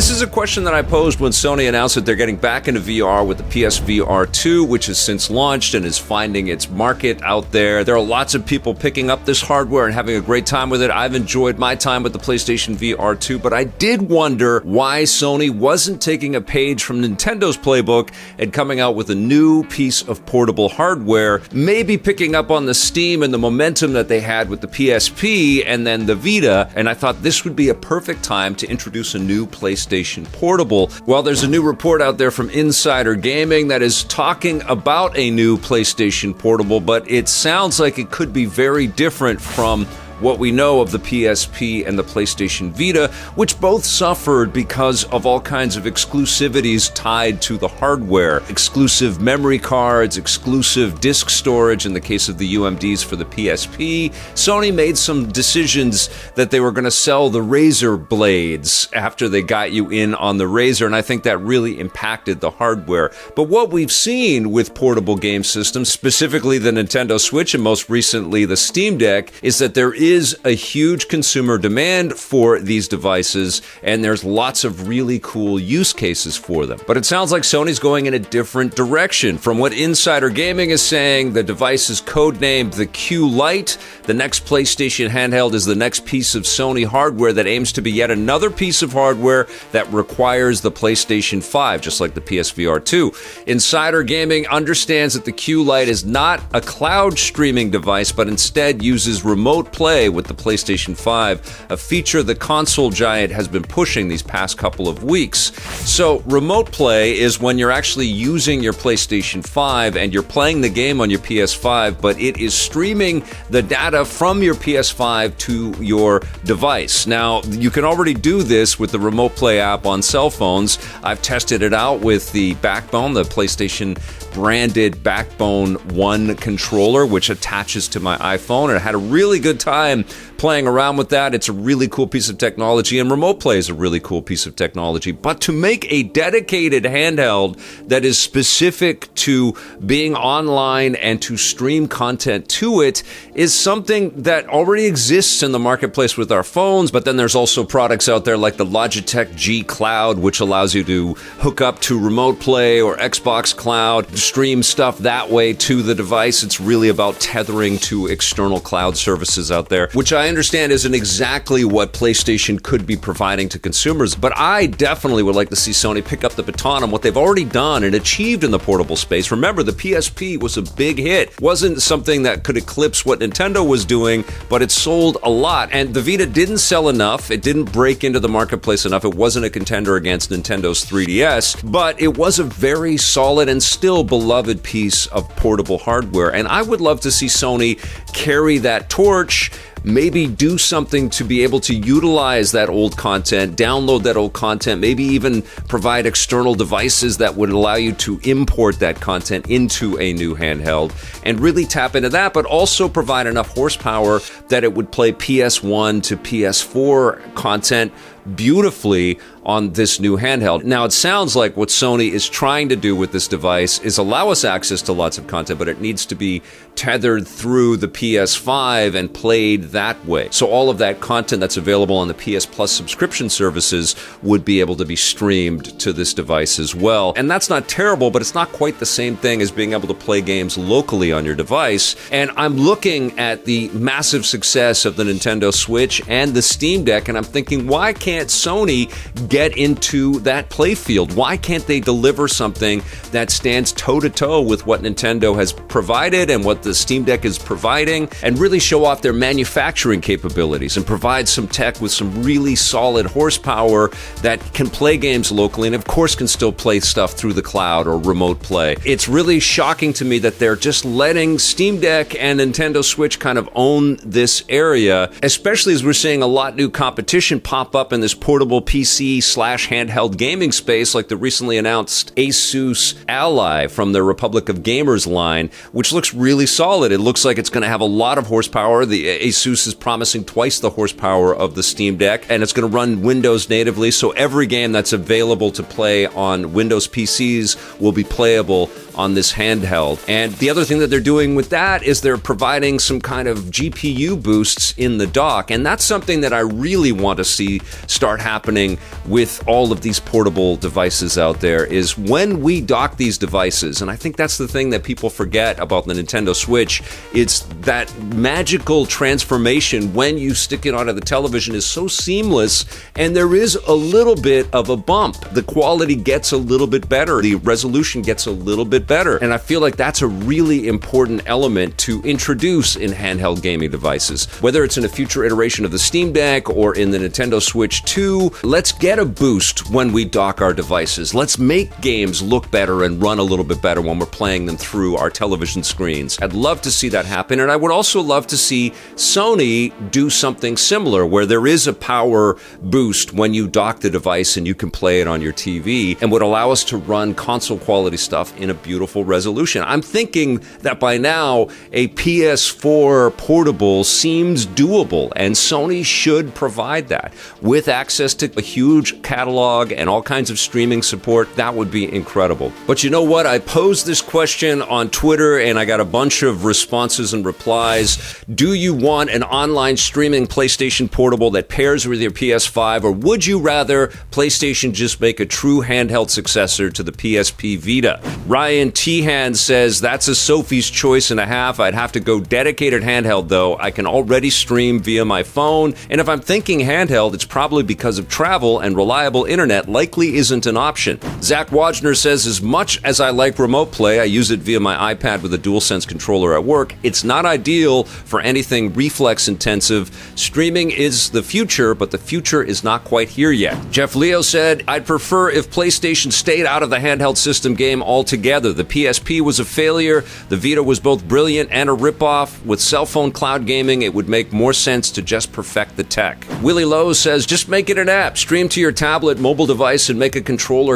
This is a question that I posed when Sony announced that they're getting back into VR with the PSVR 2, which has since launched and is finding its market out there. There are lots of people picking up this hardware and having a great time with it. I've enjoyed my time with the PlayStation VR 2, but I did wonder why Sony wasn't taking a page from Nintendo's playbook and coming out with a new piece of portable hardware, maybe picking up on the steam and the momentum that they had with the PSP and then the Vita, and I thought this would be a perfect time to introduce a new PlayStation Portable. Well, there's a new report out there from Insider Gaming that is talking about a new PlayStation Portable, but it sounds like it could be very different from what we know of the PSP and the PlayStation Vita, which both suffered because of all kinds of exclusivities tied to the hardware. Exclusive memory cards, exclusive disk storage in the case of the UMDs for the PSP. Sony made some decisions that they were going to sell the Razer blades after they got you in on the Razer, and I think that really impacted the hardware. But what we've seen with portable game systems, specifically the Nintendo Switch and most recently the Steam Deck, is that there is a huge consumer demand for these devices, and there's lots of really cool use cases for them. But it sounds like Sony's going in a different direction. From what Insider Gaming is saying, the device is codenamed the Q-Lite. The next PlayStation handheld is the next piece of Sony hardware that aims to be yet another piece of hardware that requires the PlayStation 5, just like the PSVR 2. Insider Gaming understands that the Q-Lite is not a cloud streaming device, but instead uses remote play with the PlayStation 5, a feature the console giant has been pushing these past couple of weeks. So remote play is when you're actually using your PlayStation 5 and you're playing the game on your PS5, but it is streaming the data from your PS5 to your device. Now, you can already do this with the remote play app on cell phones. I've tested it out with the Backbone, the PlayStation branded Backbone 1 controller, which attaches to my iPhone, and I had a really good time playing around with that. It's a really cool piece of technology, and remote play is a really cool piece of technology. But to make a dedicated handheld that is specific to being online and to stream content to it is something that already exists in the marketplace with our phones, but then there's also products out there like the Logitech G Cloud, which allows you to hook up to remote play or Xbox Cloud, stream stuff that way to the device. It's really about tethering to external cloud services out there, which I understand isn't exactly what PlayStation could be providing to consumers, but I definitely would like to see Sony pick up the baton on what they've already done and achieved in the portable space. Remember, the PSP was a big hit. It wasn't something that could eclipse what Nintendo was doing, but it sold a lot, and the Vita didn't sell enough. It didn't break into the marketplace enough. It wasn't a contender against Nintendo's 3DS, but it was a very solid and still beloved piece of portable hardware, and I would love to see Sony carry that torch, maybe do something to be able to utilize that old content, download that old content, maybe even provide external devices that would allow you to import that content into a new handheld and really tap into that, but also provide enough horsepower that it would play PS1 to PS4 content beautifully on this new handheld. Now, it sounds like what Sony is trying to do with this device is allow us access to lots of content, but it needs to be tethered through the PS5 and played that way. So all of that content that's available on the PS Plus subscription services would be able to be streamed to this device as well. And that's not terrible, but it's not quite the same thing as being able to play games locally on your device. And I'm looking at the massive success of the Nintendo Switch and the Steam Deck, and I'm thinking, why can't Sony get into that playfield? Why can't they deliver something that stands toe-to-toe with what Nintendo has provided and what the Steam Deck is providing, and really show off their manufacturing capabilities and provide some tech with some really solid horsepower that can play games locally and of course can still play stuff through the cloud or remote play? It's really shocking to me that they're just letting Steam Deck and Nintendo Switch kind of own this area, especially as we're seeing a lot new competition pop up in this portable PC/handheld gaming space, like the recently announced Asus Ally from the Republic of Gamers line, which looks really solid. It looks like it's going to have a lot of horsepower. The Asus is promising twice the horsepower of the Steam Deck, and it's going to run Windows natively, so every game that's available to play on Windows PCs will be playable on this handheld. And the other thing that they're doing with that is they're providing some kind of GPU boosts in the dock. And that's something that I really want to see start happening with all of these portable devices out there, is when we dock these devices, and I think that's the thing that people forget about the Nintendo Switch, it's that magical transformation when you stick it onto the television is so seamless, and there is a little bit of a bump. The quality gets a little bit better, the resolution gets a little bit better, and I feel like that's a really important element to introduce in handheld gaming devices. Whether it's in a future iteration of the Steam Deck or in the Nintendo Switch 2, let's get a boost when we dock our devices. Let's make games look better and run a little bit better when we're playing them through our television screens. I'd love to see that happen, and I would also love to see Sony do something similar where there is a power boost when you dock the device and you can play it on your TV, and would allow us to run console quality stuff in a beautiful resolution. I'm thinking that by now a PS4 portable seems doable, and Sony should provide that with access to a huge catalog and all kinds of streaming support. That would be incredible. But you know what? I posed this question on Twitter and I got a bunch of responses and replies. Do you want an online streaming PlayStation Portable that pairs with your PS5, or would you rather PlayStation just make a true handheld successor to the PSP Vita? Ryan Tehan says, that's a Sophie's choice and a half. I'd have to go dedicated handheld though. I can already stream via my phone, and if I'm thinking handheld, it's probably because of travel and reliable internet likely isn't an option. Zach Wajner says, as much as I like remote play, I use it via my iPad with a DualSense controller at work. It's not ideal for anything reflex intensive. Streaming is the future, but the future is not quite here yet. Jeff Leo said, I'd prefer if PlayStation stayed out of the handheld system game altogether. The PSP was a failure. The Vita was both brilliant and a ripoff. With cell phone cloud gaming, it would make more sense to just perfect the tech. Willie Lowe says, just make it an app. Stream to your tablet, mobile device, and make a controller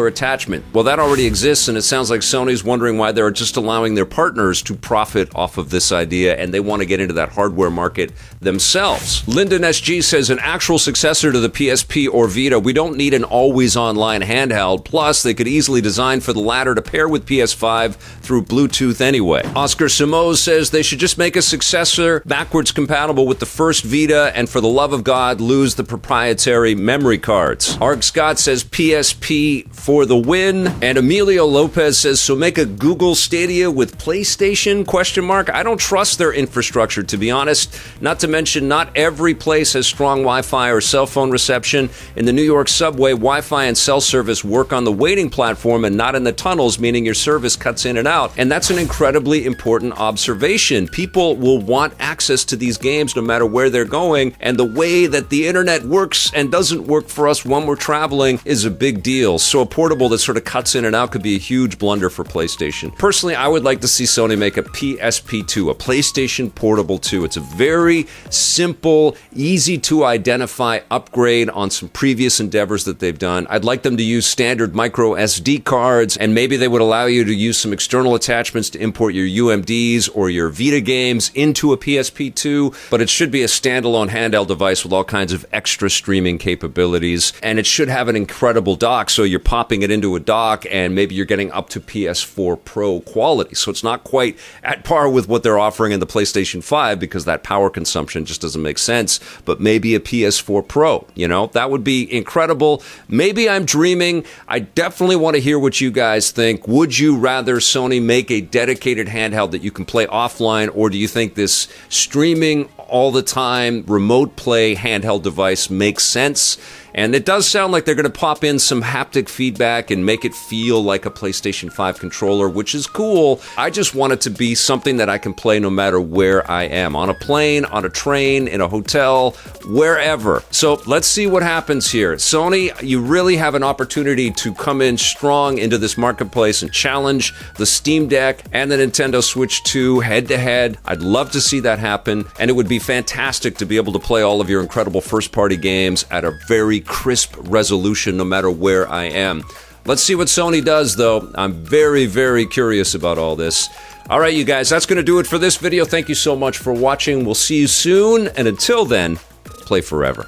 attachment. Well, that already exists, and it sounds like Sony's wondering why they're just allowing their partners to profit off of this idea, and they want to get into that hardware market themselves. Lyndon SG says, an actual successor to the PSP or Vita. We don't need an always online handheld. Plus, they could easily design for the latter to pair with PS5 through Bluetooth anyway. Oscar Simoes says they should just make a successor backwards compatible with the first Vita, and for the love of God, lose the proprietary memory cards. Arg Scott says PSP for the win. And Emilio Lopez says, so make a Google Stadia with PlayStation? ? I don't trust their infrastructure, to be honest. Not to mention, not every place has strong Wi-Fi or cell phone reception. In the New York subway, Wi-Fi and cell service work on the waiting platform and not in the tunnels, meaning your service cuts in and out. And that's an incredibly important observation. People will want access to these games no matter where they're going, and the way that the internet works and doesn't work for us when we're traveling is a big deal. So a portable that sort of cuts in and out could be a huge blunder for PlayStation. Personally, I would like to see Sony make a PSP2, a PlayStation Portable 2. It's a very simple, easy to identify upgrade on some previous endeavors that they've done. I'd like them to use standard micro SD cards, and maybe they would allow you to use some external attachments to import your UMDs or your Vita games into a PSP2, but it should be a standalone handheld device with all kinds of extra streaming capabilities, and it should have an incredible dock, so you're popping it into a dock and maybe you're getting up to PS4 Pro quality. So it's not quite at par with what they're offering in the PlayStation 5 because that power consumption just doesn't make sense, but maybe a PS4 Pro, that would be incredible. Maybe I'm dreaming. I definitely want to hear what you guys think. Would you rather Sony make a dedicated handheld that you can play offline, or do you think this streaming all the time remote play handheld device makes sense? And it does sound like they're going to pop in some haptic feedback and make it feel like a PlayStation 5 controller, which is cool. I just want it to be something that I can play no matter where I am. On a plane, on a train, in a hotel, wherever. So let's see what happens here. Sony, you really have an opportunity to come in strong into this marketplace and challenge the Steam Deck and the Nintendo Switch 2 head-to-head. I'd love to see that happen, and it would be fantastic to be able to play all of your incredible first-party games at a very crisp resolution no matter where I am. Let's see what Sony does, though. I'm very, very curious about all this. All right, you guys, that's going to do it for this video. Thank you so much for watching. We'll see you soon, and until then, play forever.